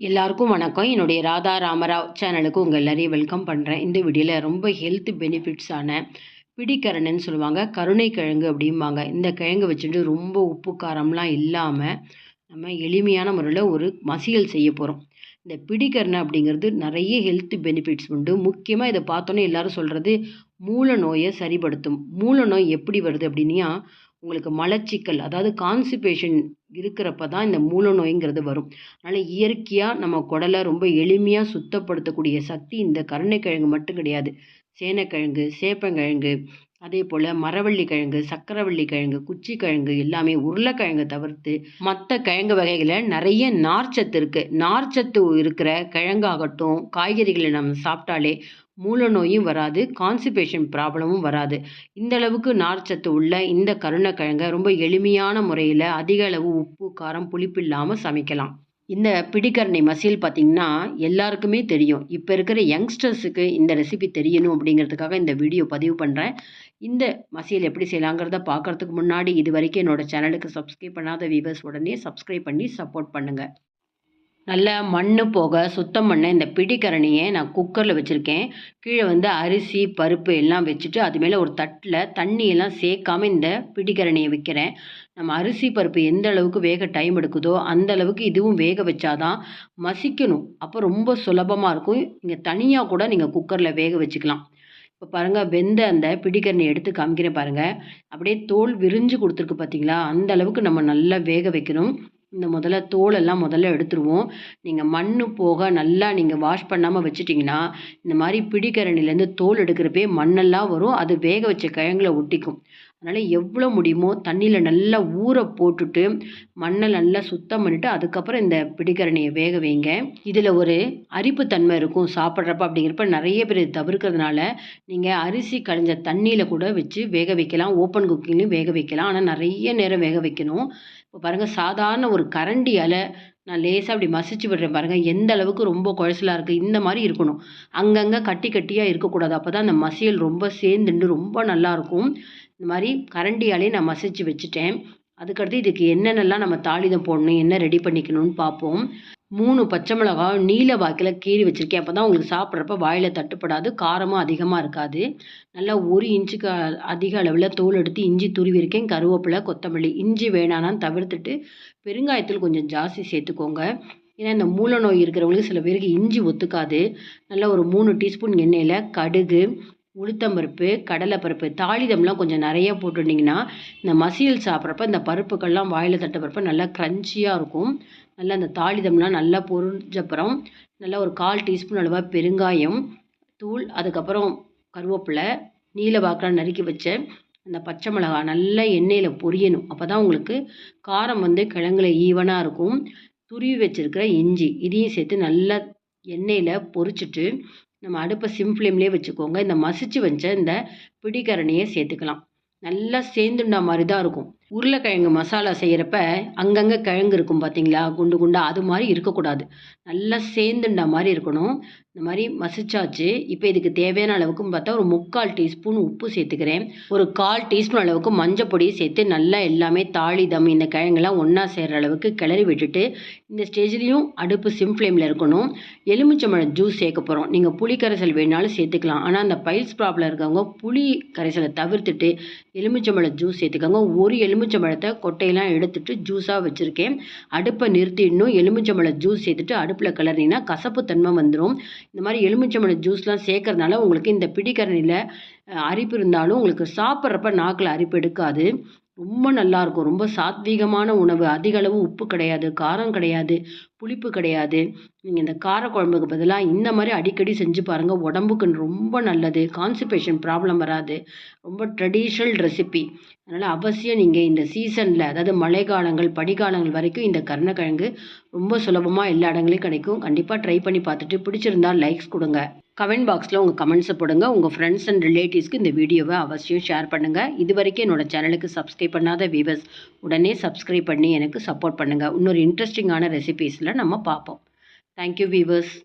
எல்லாருக்கும் வணக்கம். என்னுடைய ராதா ராமராவ் சேனலுக்கு உங்கள் எல்லாரையும் வெல்கம் பண்ணுறேன். இந்த வீடியோவில் ரொம்ப ஹெல்த் பெனிஃபிட்ஸான பிடிக்கரணைன்னு சொல்லுவாங்க, கருணைக்கிழங்கு அப்படிம்பாங்க. இந்த கிழங்கு வச்சுட்டு ரொம்ப உப்பு காரம்லாம் இல்லாமல் நம்ம எளிமையான முறையில் ஒரு மசியல் செய்ய போகிறோம். இந்த பிடிக்கரணை அப்படிங்கிறது நிறைய ஹெல்த் பெனிஃபிட்ஸ் உண்டு. முக்கியமாக இதை பார்த்தோன்னே எல்லாரும் சொல்கிறது மூல நோயை சரிப்படுத்தும். மூல நோய் எப்படி வருது அப்படின்னா, உங்களுக்கு மலச்சிக்கல் அதாவது கான்ஸ்டிபேஷன் இருக்கிறப்ப தான் இந்த மூல நோய்ங்கிறது வரும். அதனால் இயற்கையாக நம்ம குடலை ரொம்ப எளிமையாக சுத்தப்படுத்தக்கூடிய சக்தி இந்த கருணைக்கிழங்கு மட்டும் கிடையாது. சேனைக்கிழங்கு, சேப்பங்கிழங்கு, அதே போல் மரவள்ளி கிழங்கு, சக்கரவள்ளி கிழங்கு, குச்சி கிழங்கு எல்லாமே, உருளைக்கிழங்கு தவிர்த்து மற்ற கிழங்கு வகைகளில் நிறைய நார்ச்சத்து இருக்குது. நார்ச்சத்து இருக்கிற கிழங்காகட்டும், காய்கறிகளை நம்ம சாப்பிட்டாலே மூல நோயும் வராது, கான்ஸ்டிபேஷன் ப்ராப்ளமும் வராது. இந்த அளவுக்கு நார்ச்சத்து உள்ள இந்த கருணைக்கிழங்கை ரொம்ப எளிமையான முறையில் அதிக அளவு உப்பு, காரம், புளிப்பு இல்லாமல் சமைக்கலாம். இந்த பிடிக்கரணை மசியல் பார்த்திங்கன்னா எல்லாருக்குமே தெரியும். இப்போ இருக்கிற யங்ஸ்டர்ஸுக்கு இந்த ரெசிபி தெரியணும் அப்படிங்கிறதுக்காக இந்த வீடியோ பதிவு பண்ணுறேன். இந்த மசியல் எப்படி செய்யலாங்கிறத பார்க்குறதுக்கு முன்னாடி இது வரைக்கும் என்னோடய சேனலுக்கு சப்ஸ்கிரைப் பண்ணாத வியூவர்ஸ் உடனே சப்ஸ்கிரைப் பண்ணி சப்போர்ட் பண்ணுங்கள். நல்லா மண் போக சுத்தம் பண்ண இந்த பிடிக்கரணியை நான் குக்கரில் வச்சுருக்கேன். கீழே அரிசி, பருப்பு எல்லாம் வச்சுட்டு அது மேலே ஒரு தட்டில் தண்ணியெல்லாம் சேர்க்காமல் இந்த பிடிக்கரணியை வைக்கிறேன். நம்ம அரிசி, பருப்பு எந்த அளவுக்கு வேக டைம் எடுக்குதோ அந்த அளவுக்கு இதுவும் வேக வச்சாதான் மசிக்கணும். அப்போ ரொம்ப சுலபமாக இருக்கும். நீங்கள் தனியாக கூட நீங்கள் குக்கரில் வேக வச்சுக்கலாம். இப்போ பாருங்கள், வெந்த அந்த பிடிக்கரணி எடுத்து காமிக்கிறேன் பாருங்கள். அப்படியே தோல் விரிஞ்சு கொடுத்துருக்கு பார்த்தீங்களா? அந்த அளவுக்கு நம்ம நல்லா வேக வைக்கணும். இந்த முதல்ல தோலெல்லாம் எடுத்துருவோம். நீங்கள் மண் போக நல்லா நீங்கள் வாஷ் பண்ணாமல் வச்சுட்டிங்கன்னா இந்த மாதிரி பிடிக்கரணிலேருந்து தோல் எடுக்கிறப்பே மண்ணெல்லாம் வரும். அது வேக வச்ச கிழங்குல ஒட்டிக்கும். அதனால் எவ்வளோ முடியுமோ தண்ணியில் நல்லா ஊற போட்டுட்டு மண்ணை நல்லா சுத்தம் பண்ணிவிட்டு அதுக்கப்புறம் இந்த பிடிக்கரணியை வேக வைங்க. இதில் ஒரு அரிப்புத்தன்மை இருக்கும் சாப்பிட்றப்ப. அப்படிங்கிறப்ப நிறைய பேர் இது தவிர்க்கிறதுனால நீங்கள் அரிசி களைஞ்ச தண்ணியில் கூட வச்சு வேக வைக்கலாம். ஓப்பன் குக்கிங்லையும் வேக வைக்கலாம். ஆனால் நிறைய நேரம் வேக வைக்கணும். இப்போ பாருங்கள், சாதாரண ஒரு கரண்டியால் நான் லேசாக அப்படி மசிச்சு விடுறேன் பாருங்கள். எந்த அளவுக்கு ரொம்ப குழசலாக இருக்குது. இந்த மாதிரி இருக்கணும். அங்கங்கே கட்டி கட்டியாக இருக்கக்கூடாது. அப்போ தான் அந்த மசியல் ரொம்ப சேர்ந்துண்டு ரொம்ப நல்லாயிருக்கும். இந்த மாதிரி கரண்டியாலே நான் மசிச்சு வச்சுட்டேன். அதுக்கடுத்து இதுக்கு என்னென்னலாம் நம்ம தாளிதம் போடணும், என்ன ரெடி பண்ணிக்கணும்னு பார்ப்போம். 3 பச்சை மிளகாய் நீல வாக்கில் கீறி வச்சுருக்கேன். அப்போ தான் உங்களுக்கு சாப்பிட்றப்ப வாயில் தட்டுப்படாது, காரமும் அதிகமாக இருக்காது. நல்லா 1 இன்ச்சுக்கு அதிக அளவில் தோல் எடுத்து இஞ்சி துருவிருக்கேன். கருவேப்பிலை, கொத்தமல்லி. இஞ்சி வேணான்னு தவிர்த்துட்டு பெருங்காயத்தில் கொஞ்சம் ஜாஸ்தி சேர்த்துக்கோங்க. ஏன்னா இந்த மூல நோய் இருக்கிறவங்களுக்கு சில பேருக்கு இஞ்சி ஒத்துக்காது. நல்லா ஒரு 3 டீஸ்பூன் எண்ணெயில் கடுகு, உளுத்தம்பருப்பு, கடலைப்பருப்பு, தாளிதம்லாம் கொஞ்சம் நிறைய போட்டுட்டிங்கன்னா இந்த மசியல் சாப்பிட்றப்ப இந்த பருப்புக்கள்லாம் வாயில் தட்டுறப்ப நல்லா க்ரன்ச்சியாக இருக்கும். நல்லா அந்த தாளிதம்லாம் நல்லா பொரிஞ்சப்புறம் நல்லா ஒரு 1/4 டீஸ்பூன் அளவாக பெருங்காயம் தூள், அதுக்கப்புறம் கருவேப்பிலை, நீல வாக்கில் நறுக்கி வச்ச அந்த பச்சை மிளகாய் நல்லா எண்ணெயில் பொரியணும். அப்போ தான் உங்களுக்கு காரம் கிழங்குல ஈவனாக இருக்கும். துருவி வச்சுருக்கிற இஞ்சி இதையும் சேர்த்து நல்லா எண்ணெயில் பொரிச்சிட்டு நம்ம அடுப்பை சிம் ஃப்ளேம்லேயே வச்சுக்கோங்க. இந்த மசிச்சு வச்ச இந்த பிடிக்கரணியை சேர்த்துக்கலாம். நல்லா சேர்ந்துண்டா மாதிரி தான் இருக்கும். உருளைக்கிழங்கு மசாலா செய்கிறப்ப அங்கங்கே கிழங்கு இருக்கும் பார்த்தீங்களா, குண்டு குண்டாக, அது மாதிரி இருக்கக்கூடாது. நல்லா சேர்ந்துண்டா மாதிரி இருக்கணும். இந்த மாதிரி மசிச்சாச்சு. இப்போ இதுக்கு தேவையான அளவுக்குன்னு பார்த்தா ஒரு 3/4 டீஸ்பூன் உப்பு சேர்த்துக்கிறேன். ஒரு 1/4 டீஸ்பூன் அளவுக்கு மஞ்சள் பொடியை சேர்த்து நல்லா எல்லாமே தாளிதம் இந்த கிழங்கெல்லாம் ஒன்றா சேர்கிற அளவுக்கு கிளறி விட்டுட்டு இந்த ஸ்டேஜ்லேயும் அடுப்பு சிம் ஃப்ளேமில் இருக்கணும். எலுமிச்சம்பழம் ஜூஸ் சேர்க்க போகிறோம். நீங்கள் புளி கரைசல் வேணாலும் சேர்த்துக்கலாம். ஆனால் அந்த பைல்ஸ் ப்ராப்ளம் இருக்கவங்க புளி கரைசலை தவிர்த்துட்டு எலுமிச்சம்பழம் ஜூஸ் சேர்த்துக்கோங்க. ஒரு எலுமிச்சம்பழத்தை கொட்டையெல்லாம் எடுத்துட்டு ஜூஸாக வச்சுருக்கேன். அடுப்பை நிறுத்திடணும். எலுமிச்சம்பழம் ஜூஸ் சேர்த்துட்டு அடுப்பில் கிளறினா கசப்பு தன்மை வந்துடும். இந்த மாதிரி எலுமிச்சம்பழம் ஜூஸ்லாம் சேர்க்கறதுனால உங்களுக்கு இந்த பிடிக்கரணியில் அரிப்பு இருந்தாலும் உங்களுக்கு சாப்பிட்றப்ப நாக்கில் அரிப்பு எடுக்காது. ரொம்ப நல்லாயிருக்கும். ரொம்ப சாத்வீகமான உணவு. அதிக அளவு உப்பு கிடையாது, காரம் கிடையாது, புளிப்பு கிடையாது. நீங்கள் இந்த காரக்குழம்புக்கு பதிலாக இந்த மாதிரி அடிக்கடி செஞ்சு பாருங்கள். உடம்புக்கு ரொம்ப நல்லது. கான்ஸ்டிபேஷன் ப்ராப்ளம் வராது. ரொம்ப ட்ரெடிஷ்னல் ரெசிபி. அதனால் அவசியம் நீங்கள் இந்த சீசனில், அதாவது மழைக்காலங்கள், பனிக்காலங்கள் வரைக்கும் இந்த கருணைக்கிழங்கு ரொம்ப சுலபமாக எல்லா இடங்களையும் கிடைக்கும். கண்டிப்பாக ட்ரை பண்ணி பார்த்துட்டு பிடிச்சிருந்தால் லைக்ஸ் கொடுங்க. கமெண்ட் பாக்ஸில் உங்கள் கமெண்ட்ஸை போடுங்க. உங்கள் ஃப்ரெண்ட்ஸ் அண்ட் ரிலேட்டிவ்ஸ்க்கு இந்த வீடியோவை அவசியம் ஷேர் பண்ணுங்கள். இது வரைக்கும் என்னோடய சேனலுக்கு சப்ஸ்கிரைப் பண்ணாத வியூவர்ஸ் உடனே சப்ஸ்கிரைப் பண்ணி எனக்கு சப்போர்ட் பண்ணுங்கள். இன்னொரு இன்ட்ரெஸ்டிங்கான ரெசிபீஸில் நம்ம பார்ப்போம். Thank you viewers.